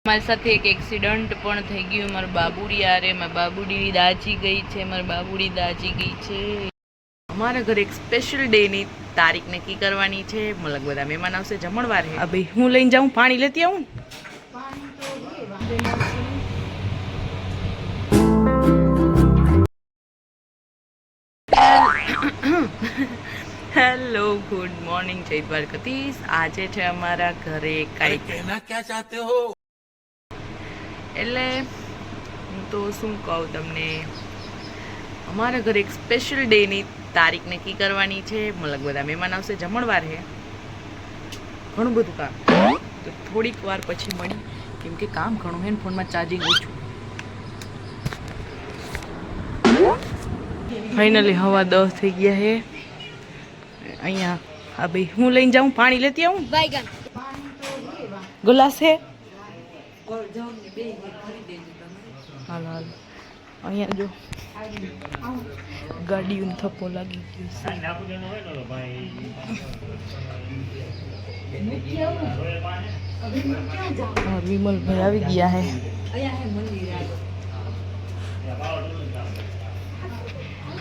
મારી સાથે એક એક્સિડન્ટ પણ થઈ ગયું. મારા બાબુડી આરે મારા બાબુડી દાજી ગઈ છે. અમારા ઘરે એક સ્પેશિયલ ડે ની તારીખ નક્કી કરવાની છે. મતલબ બધા મહેમાન આવશે, જમણવાર છે. ભાઈ હું લઈને જાઉં, પાણી લેતી આવું. હેલો, ગુડ મોર્નિંગ, જય દ્વારકાધીશ. આજે છે અમારા ઘરે કાંઈક. क्या चाहते हो? એટલે હું તો શું કહું તમને, અમારા ઘરે એક સ્પેશિયલ ડે ની તારીખ નક્કી કરવાની છે. મતલબ બધા મહેમાન આવશે, જમણવાર છે, ઘણું બધું કામ. તો થોડીક વાર પછી મળી, કેમ કે કામ ઘણું છે ને ફોનમાં ચાર્જિંગ ઓછું. ફાઇનલી હવા 10 થઈ ગયા છે. અહીંયા આ ભાઈ હું લઈને જાઉં, પાણી લેતી આવું. ગ્લાસ છે, હાલ હાલ. અહીંયા જો ગાડીઓનો થપ્પો લાગી ગયો છે. વિમલભાઈ આવી ગયા હે.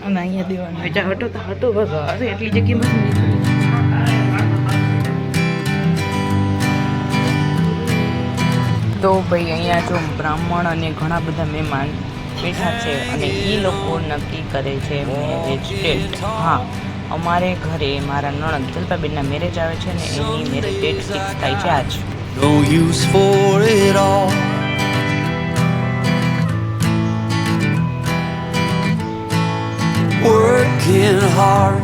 અને અહીંયા દેવાનું હટો તો હટો બસ એટલી જગ્યામાં. તો ભાઈ અહીંયા જો બ્રાહ્મણ અને ઘણા બધા મહેમાન બેઠા છે અને એ લોકો નક્કી કરે છે મેરેજ ડેટ. હા, અમારે ઘરે મારા નણંદ જલપાબેનના મેરેજ આવે છે ને એની મેરેજ ડેટ ફિક્સ થાય છે આજ. No use for it all. Working hard,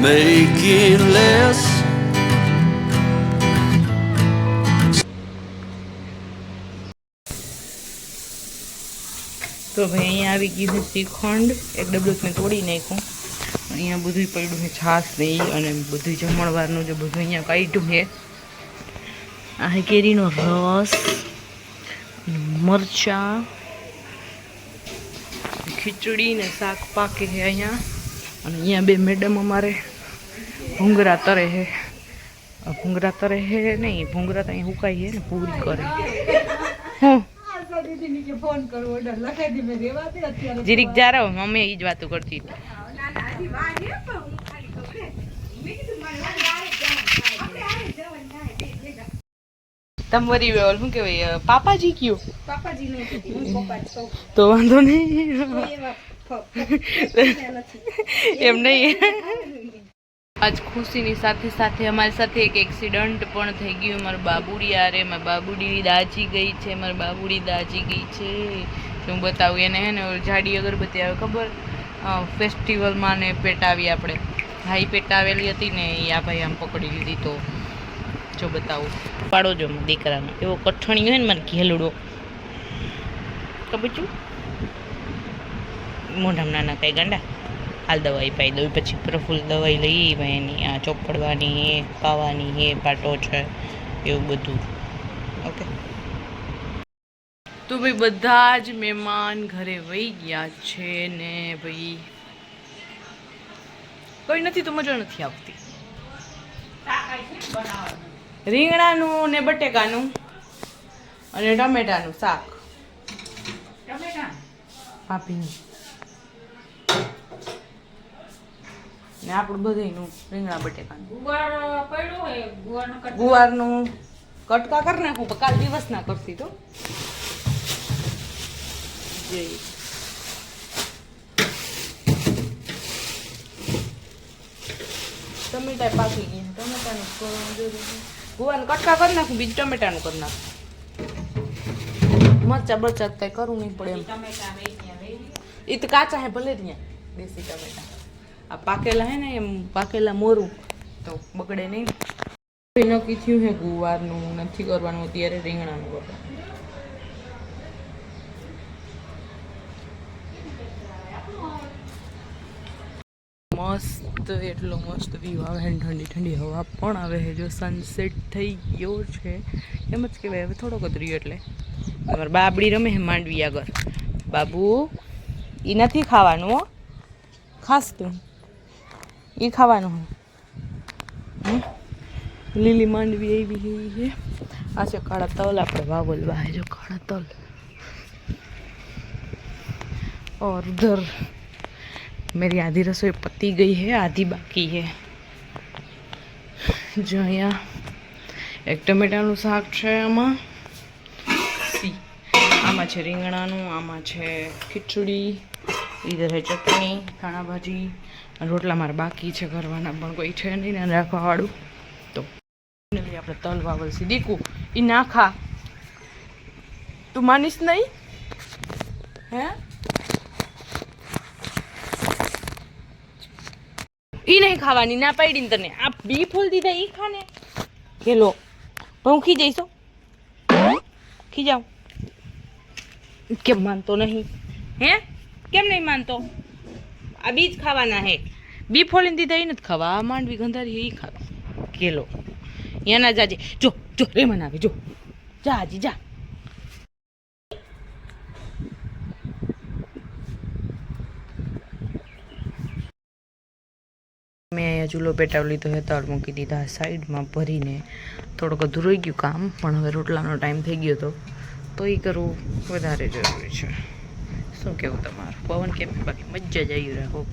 making less. તો ભાઈ અહીંયા આવી ગયું છે શ્રીખંડ. એક ડબલું મેં તોડી નાખ્યું. અહીંયા બધું પડ્યું છે, છાશ નહીં અને બધું જમણવારનું જે બધું અહીંયા કાઢ્યું છે. આ કેરીનો રસ, મરચાં, ખીચડી ને શાક પાકે છે અહીંયા. અને અહીંયા બે મેડમ અમારે ભૂંગરા તરે છે. ભૂંગરા તરે છે નહીં, ભૂંગરા તો અહીંયા હુકાઈ છે ને પૂરી કરે. હું જીરીક જા રહો, મમ્મી ઈ જ વાતો કરતી. તમારી શું કેવાય, પાપાજી કયું? તો વાંધો નહીં, એમ નહીં. આજ ખુશીની સાથે સાથે અમારી સાથે એક એક્સિડન્ટ પણ થઈ ગયું. મારા બાબુડી આરે મારા બાબુડી દાજી ગઈ છે. હું બતાવું એને હે ને જાડી અગરબત્તી આવે ખબર, ફેસ્ટિવલમાં ને પેટાવી આપણે. હા, એ પેટાવેલી હતી ને એ આ ભાઈ આમ પકડી લીધી. તો જો બતાવું, પાડો જો દીકરાનો એવો કઠણી હોય ને મારે ઘેલુડો કબચું મોઢામાં નાના કઈ ગાંડા. હાલ દવાઈ પાઈ દઉં, પછી પ્રફુલ્લ દવાઈ લઈ એની આ ચોપડવાની એ પાવાની એ પાટો છે એવું બધું. ઓકે, તો ભાઈ બધા જ મહેમાન ઘરે વહી ગયા છે ને ભાઈ કોઈ નથી તો મજા નથી આવતી. રીંગણાનું ને બટેકાનું અને ટમેટાનું શાક. ભાભીનું ને આપણું બધાનું રીંગણા બટેકાનું. ગુવારનું કટકા કરી નાખું, પણ કાલ દિવસ ના કરતી તો ટમેટા પાકી ગયા. ટમેટાનું ગુવાનું કટકા કરી નાખું, બીજું ટમેટાનું કરી નાખું. મરચા બરચા કઈ કરવું નહીં પડે એમ. એ તો કાચા હે ભલે ત્યાં દેશી ટમેટા. આ પાકેલા હે ને એમ પાકેલા મોરું તો બગડે નહીં. નક્કી થયું હે ગુવારનું નથી કરવાનું, અત્યારે રીંગણાનું કરવાનું. મસ્ત, એટલો મસ્ત વ્યૂ આવે છે, ઠંડી ઠંડી હવા પણ આવે છે. જો સનસેટ થઈ ગયો છે એમ જ કહેવાય. હવે થોડોક જ રહ્યો એટલે અમારે બાબડી રમે છે માંડવી આગળ. બાબુ એ નથી ખાવાનું હો, ખાસ તું એ ખાવાનું. લીલી માંડવી આવી ગઈ છે આ છે કાળા તલ, આપણે વાવલવા है जो काला तल। और उधर मेरी आधी रसोई पती गई है, आधी बाकी है। जो અહીંયા એક ટમેટાનું શાક છે, આમાં છે રીંગણાનું, આમાં છે ખીચડી, ઇધર है ચટણી, ધાણા ભાજી, અને રોટલા મારે બાકી છે કરવાના, પણ કોઈ છે નહીં ને રાખવાવાળું, તો આપણે તલ વાવલસી દીકું એ ના ખા, તું માનીશ નહીં હે? ઈ નહીં ખાવાની, ના પાડી ને તને, આ બી ફૂલ દીધા ઈ ખાને કે લો, હું ખી જઈશો, ખી જાઉં, કેમ માનતો નહીં હે? કેમ નહીં માનતો? આ બીજ ખાવાના હે, બી ફોલીને દીધા એ નથી ખાવા, આ માંડવી ગંધારી એ ખાવા કે લો, અહીંયા ના જાજે, જો જો રેમન આવે, જો જા હાજી જા। મેં અહીંયા ચૂલો પેટાવી લીધો છે, તળ મૂકી દીધા સાઈડમાં ભરીને, થોડુંક અધૂરું ગયું કામ, પણ હવે રોટલાનો ટાઈમ થઈ ગયો હતો, તો એ કરવું વધારે જરૂરી છે। શું કેવું તમારું? પવન કેમ? બાકી મજા જ આવી રહ્યો।